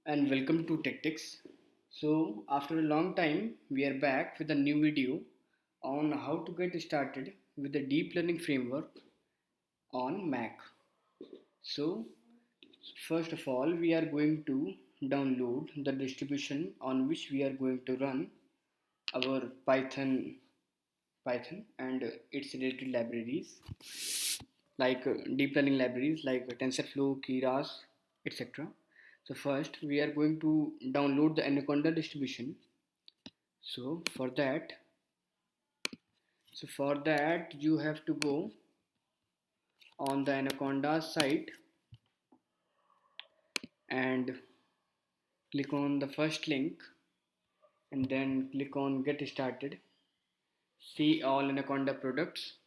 and welcome to Tactics. So, after a long time, we are back with a new video on how to get started with the deep learning framework on Mac. So, first of all, we are going to download the distribution on which we are going to run our Python and its related libraries like deep learning libraries like TensorFlow, Keras, etc. So first we are going to download the Anaconda distribution. So for that you have to go on the Anaconda site and click on the first link and then click on get started. See all Anaconda products,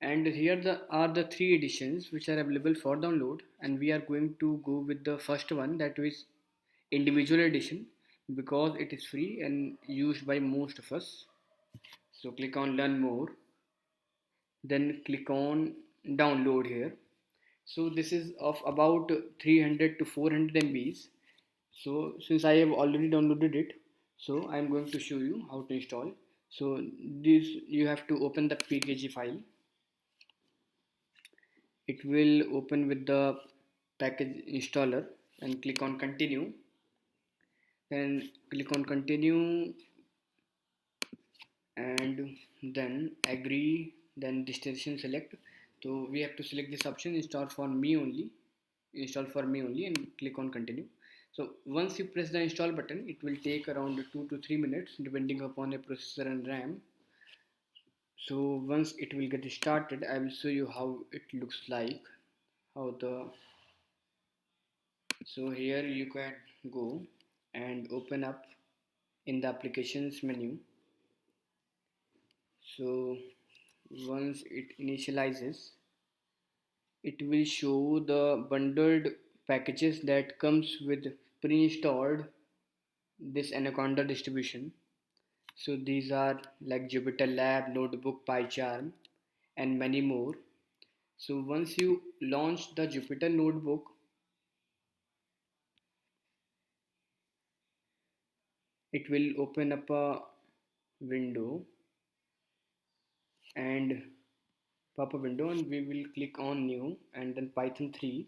and here are the three editions which are available for download, and we are going to go with the first one, that is individual edition, because it is free and used by most of us. So click on learn more, then click on download here. So this is of about 300 to 400 MBs. So since I have already downloaded it, so I'm going to show you how to install. So this, you have to open the pkg file. It will open with the package installer, and click on continue, then click on continue and then agree, then destination select. So we have to select this option, install for me only, and click on continue. So once you press the install button, it will take around 2 to 3 minutes depending upon the processor and RAM. So once it will get started, I will show you how it looks like, how the so here you can go and open up in the applications menu. So once it initializes, it will show the bundled packages that comes with pre-installed this Anaconda distribution. So these are like Jupyter Lab, Notebook, PyCharm, and many more. So once you launch the Jupyter Notebook, it will open up a window and pop up window, and we will click on new and then Python 3.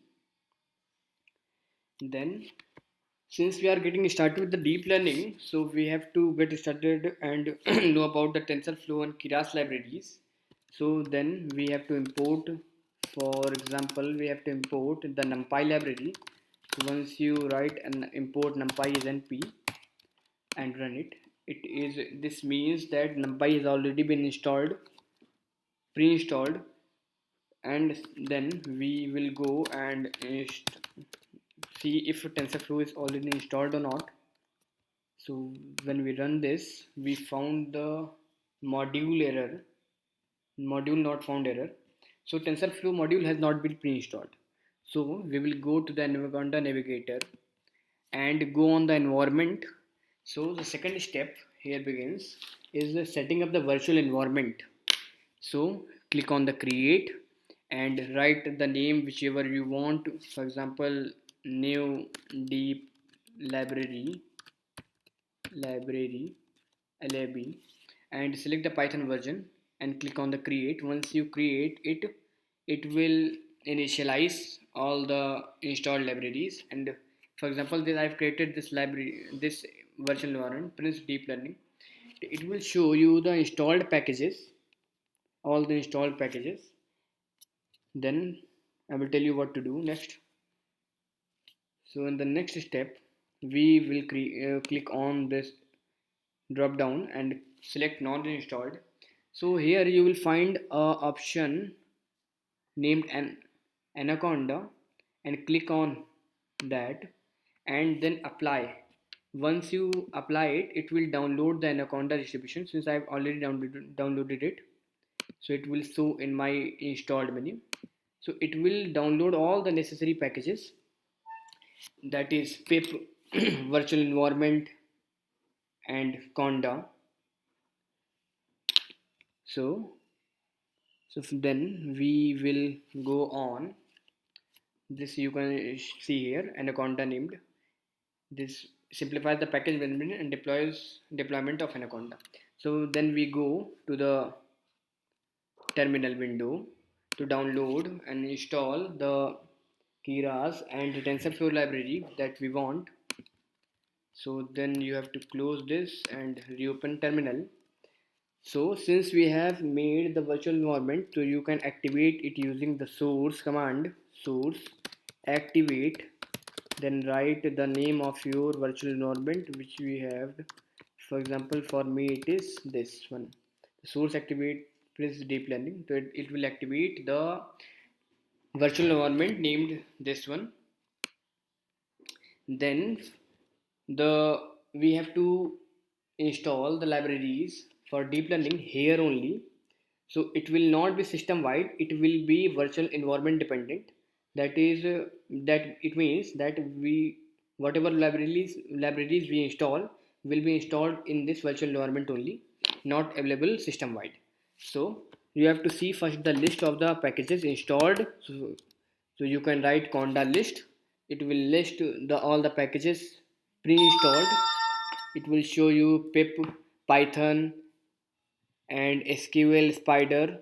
Then since we are getting started with the deep learning, so we have to get started and know about the TensorFlow and Keras libraries. So then we have to import, for example, we have to import the NumPy library. So once you write and import NumPy as np and run it, this means that NumPy has already been pre-installed, and then we will go and see if TensorFlow is already installed or not. So when we run this, we found the module error, module not found error. So TensorFlow module has not been pre-installed. So we will go to the Anaconda navigator and go on the environment. So the second step here begins is the setting up the virtual environment. So click on the create and write the name whichever you want. For example, new deep library library lab, and select the Python version and click on the create. Once you create it, it will initialize all the installed libraries. And for example, this I've created this library, this virtual environment Prince Deep Learning. It will show you the installed packages, all the installed packages. Then I will tell you what to do next. So in the next step, we will click on this drop down and select not installed. So here you will find a option named an Anaconda, and click on that and then apply. Once you apply it, it will download the Anaconda distribution. Since I've already downloaded it, so it will show in my installed menu. So it will download all the necessary packages, that is pip, virtual environment, and conda. So then we will go on This you can see here, Anaconda named. This simplifies the package management and deployment of Anaconda. So then we go to the terminal window to download and install the Keras and the TensorFlow library that we want. So then you have to close this and reopen terminal. So since we have made the virtual environment, so you can activate it using the source command, source activate, then write the name of your virtual environment which we have. For example, for me it is this one. The source activate press deep learning, so it will activate the virtual environment named this one. Then the we have to install the libraries for deep learning here only. So it will not be system wide, it will be virtual environment dependent. That is that it means that we whatever libraries we install will be installed in this virtual environment only, not available system wide. So you have to see first the list of the packages installed. So you can write conda list. It will list the all the packages pre-installed. It will show you pip, python, and SQL Spider,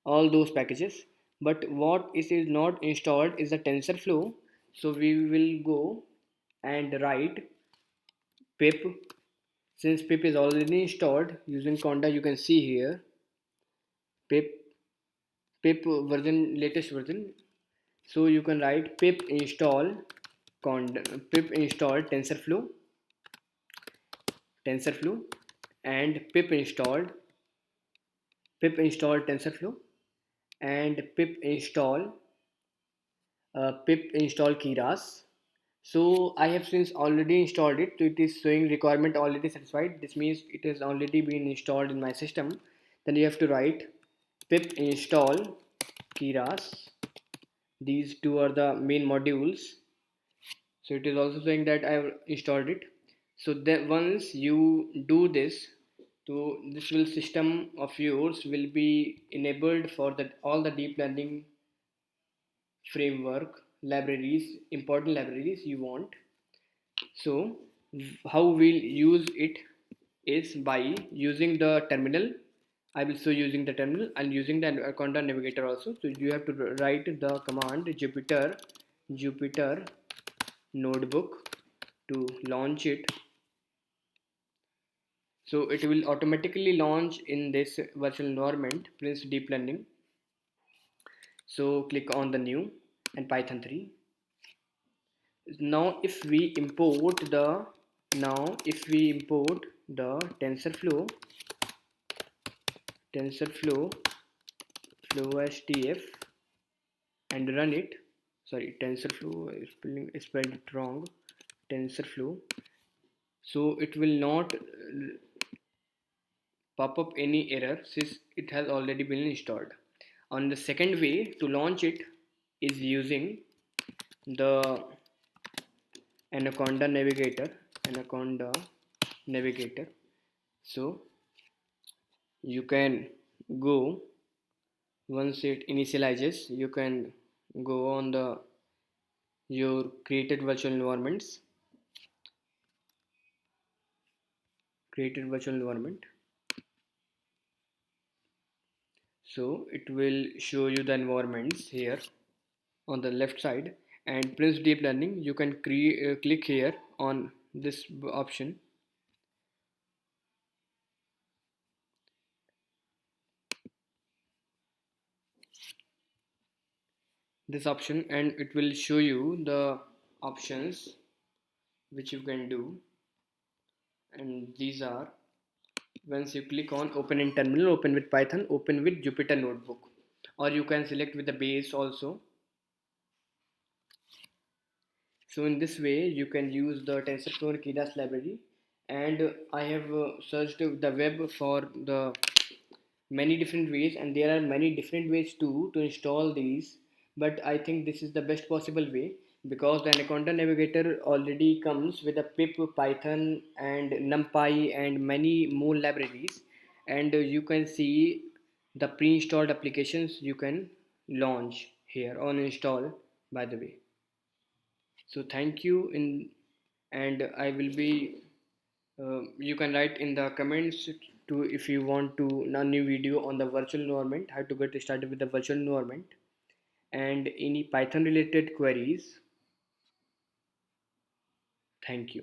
all those packages. But what is not installed is the TensorFlow. So we will go and write pip. Since pip is already installed using conda, you can see here pip version, latest version. So you can write pip install conda, pip install TensorFlow, and pip install TensorFlow, and pip install Keras. So I have since already installed it, so it is showing requirement already satisfied. This means it has already been installed in my system. Then you have to write pip install Keras. These two are the main modules. So it is also saying that I have installed it. So that once you do this, so this will system of yours will be enabled for that all the deep learning framework libraries, important libraries you want. So how we'll use it is by using the terminal. I will show using the terminal and using the Anaconda navigator also. So you have to write the command Jupyter notebook to launch it. So it will automatically launch in this virtual environment Prince deep learning. So click on the new and Python 3. Now if we import the TensorFlow FlowSTF and run it. Sorry, TensorFlow is spelled it wrong. TensorFlow. So it will not pop up any error since it has already been installed. On the second way to launch it is using the Anaconda navigator. So you can go, once it initializes, you can go on the your created virtual environment. So it will show you the environments here on the left side, and Prince Deep Learning, you can click here on this option. And it will show you the options which you can do, and these are, once you click on open in terminal, open with Python, open with Jupyter notebook, or you can select with the base also. So in this way you can use the TensorFlow and Keras library. And I have searched the web for the many different ways, and there are many different ways too to install these, but I think this is the best possible way because the Anaconda navigator already comes with a pip, python, and numpy and many more libraries. And you can see the pre-installed applications you can launch here on install, by the way. So thank you in, and I will be. You can write in the comments to if you want to a new video on the virtual environment, how to get started with the virtual environment, and any Python related queries. Thank you.